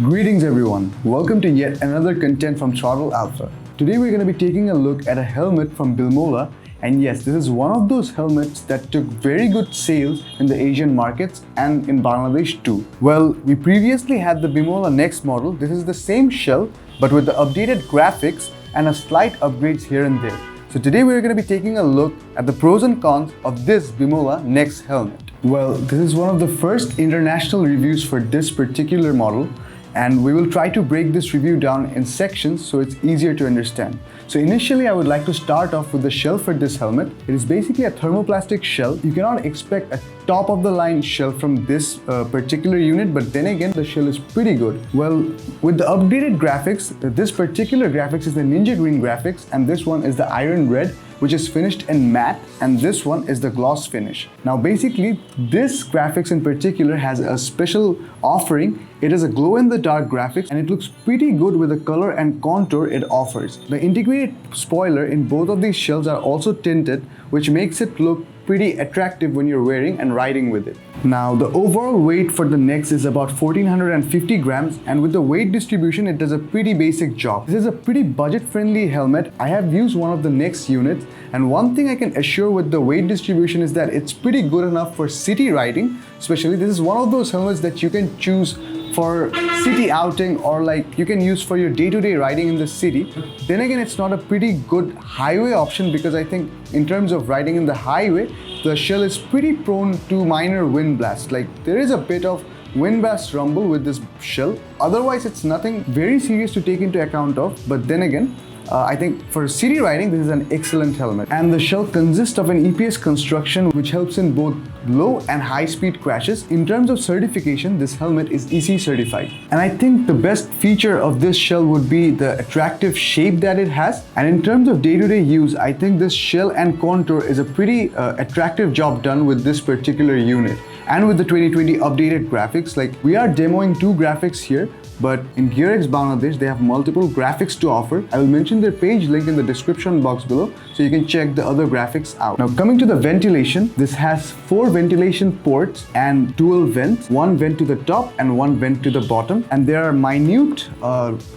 Greetings everyone, welcome to yet another content from Throttle Alpha. Today we're going to be taking a look at a helmet from Bilmola, and yes, this is one of those helmets that took very good sales in the Asian markets and in Bangladesh too. Well, we previously had the Bilmola NEX model. This is the same shell but with the updated graphics and a slight upgrades here and there. So today we're going to be taking a look at the pros and cons of this Bilmola NEX helmet. Well, this is one of the first international reviews for this particular model, and we will try to break this review down in sections so it's easier to understand. So initially I would like to start off with the shell for this helmet. It is basically a thermoplastic shell. You cannot expect a top of the line shell from this particular unit, but then again the shell is pretty good. Well, with the updated graphics, this particular graphics is the Ninja Green graphics, and this one is the Iron Red, which is finished in matte, and this one is the gloss finish. Now basically this graphics in particular has a special offering. It is a glow-in-the-dark graphics and it looks pretty good with the color and contour it offers. The integrated spoiler in both of these shells are also tinted, which makes it look pretty attractive when you're wearing and riding with it. Now the overall weight for the NEX is about 1450 grams, and with the weight distribution it does a pretty basic job. This is a pretty budget-friendly helmet. I have used one of the NEX units, and one thing I can assure with the weight distribution is that it's pretty good enough for city riding. Especially this is one of those helmets that you can choose for city outing, or like you can use for your day-to-day riding in the city. Then again, it's not a pretty good highway option, because I think in terms of riding in the highway, the shell is pretty prone to minor wind blast. Like there is a bit of wind blast rumble with this shell. Otherwise, it's nothing very serious to take into account of. But then again, I think for city riding, this is an excellent helmet. And the shell consists of an EPS construction, which helps in both low and high speed crashes. In terms of certification, this helmet is EC certified. And I think the best feature of this shell would be the attractive shape that it has. And in terms of day-to-day use, I think this shell and contour is a pretty attractive job done with this particular unit. And with the 2020 updated graphics, like we are demoing two graphics here, but in GearX Bangladesh, they have multiple graphics to offer. I will mention their page link in the description box below, so you can check the other graphics out. Now coming to the ventilation, this has 4 ventilation ports and dual vents, one vent to the top and one vent to the bottom. And there are minute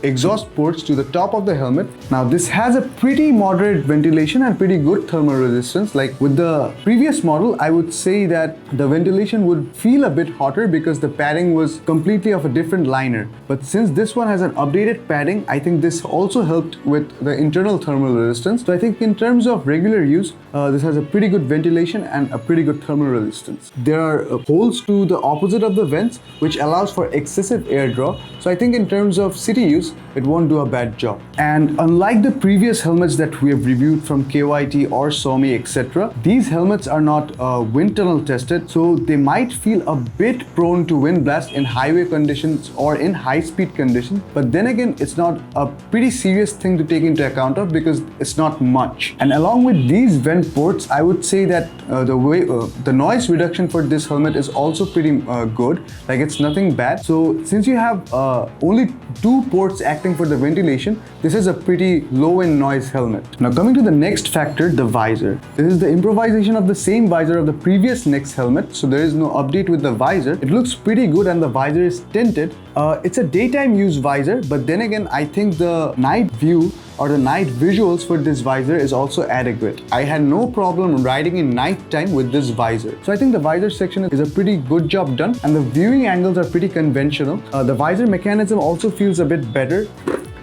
exhaust ports to the top of the helmet. Now this has a pretty moderate ventilation and pretty good thermal resistance. Like with the previous model, I would say that the ventilation would feel a bit hotter because the padding was completely of a different liner. But since this one has an updated padding, I think this also helped with the internal thermal resistance. So I think in terms of regular use, this has a pretty good ventilation and a pretty good thermal resistance. There are holes to the opposite of the vents, which allows for excessive air draw. So I think in terms of city use, it won't do a bad job. And unlike the previous helmets that we have reviewed from KYT or Somi, etc., these helmets are not wind tunnel tested, so they might feel a bit prone to wind blast in highway conditions or in high speed conditions. But then again, it's not a pretty serious thing to take into account of because it's not much. And along with these vent ports, I would say that the noise reduction for this helmet is also pretty good. Like it's nothing bad. So since you have only 2 ports acting for the ventilation, this is a pretty low in noise helmet. Now coming to the next factor, the visor. This is the improvisation of the same visor of the previous NEX helmet, so there is no update with the visor. It looks pretty good and the visor is tinted. It's a daytime use visor, but then again, I think the night view or the night visuals for this visor is also adequate. I had no problem riding in night time with this visor. So I think the visor section is a pretty good job done, and the viewing angles are pretty conventional. The visor mechanism also feels a bit better,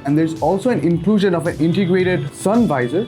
and there's also an inclusion of an integrated sun visor.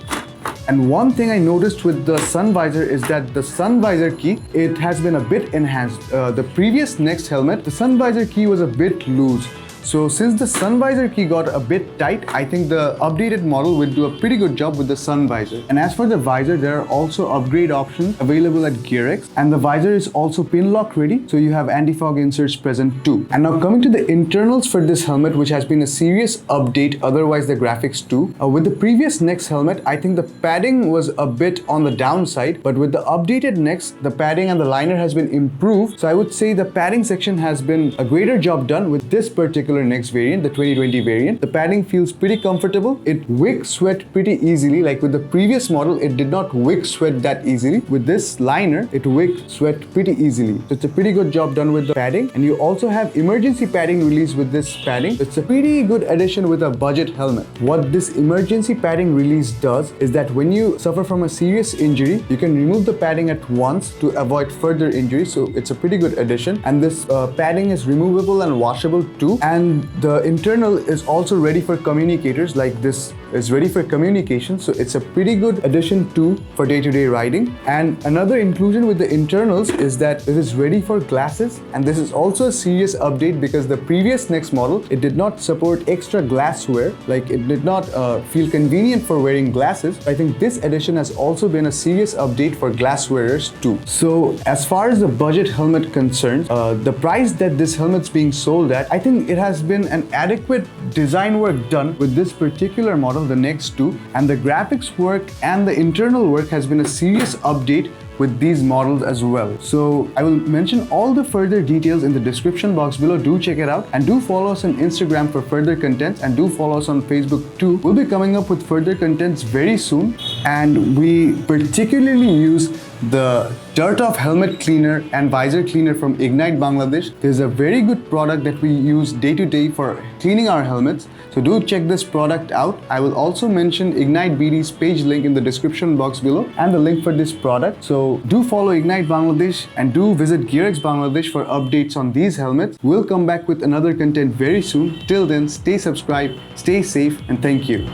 And one thing I noticed with the sun visor is that the sun visor key, it has been a bit enhanced. The previous NEX helmet, the sun visor key was a bit loose. So since the sun visor key got a bit tight, I think the updated model will do a pretty good job with the sun visor. And as for the visor, there are also upgrade options available at GearX, and the visor is also pin lock ready, so you have anti-fog inserts present too. And now coming to the internals for this helmet, which has been a serious update, otherwise the graphics too. With the previous NEX helmet, I think the padding was a bit on the downside, but with the updated NEX, the padding and the liner has been improved. So I would say the padding section has been a greater job done with this particular particular NEX variant, the 2020 variant. The padding feels pretty comfortable. It wick sweat pretty easily. Like with the previous model, it did not wick sweat that easily. With this liner, it wick sweat pretty easily. So it's a pretty good job done with the padding. And you also have emergency padding release with this padding. It's a pretty good addition with a budget helmet. What this emergency padding release does is that when you suffer from a serious injury, you can remove the padding at once to avoid further injury. So it's a pretty good addition. And this padding is removable and washable too. And the internal is also ready for communicators, like this is ready for communication. So it's a pretty good addition too for day-to-day riding. And another inclusion with the internals is that it is ready for glasses. And this is also a serious update because the previous NEX model, it did not support extra glassware. Like it did not feel convenient for wearing glasses. I think this edition has also been a serious update for glass wearers too. So as far as the budget helmet concerns, the price that this helmet's being sold at, I think it has been an adequate design work done with this particular model, the NEX 2, and the graphics work and the internal work has been a serious update with these models as well. So I will mention all the further details in the description box below. Do check it out and do follow us on Instagram for further content, and do follow us on Facebook too. We'll be coming up with further contents very soon, and we particularly use the Dirt Off helmet cleaner and visor cleaner from Ignite Bangladesh. This is a very good product that we use day to day for cleaning our helmets. So do check this product out. I will also mention IgniteBD's page link in the description box below and the link for this product. So do follow Ignite Bangladesh and do visit GearX Bangladesh for updates on these helmets. We'll come back with another content very soon. Till then, stay subscribed, stay safe, and thank you.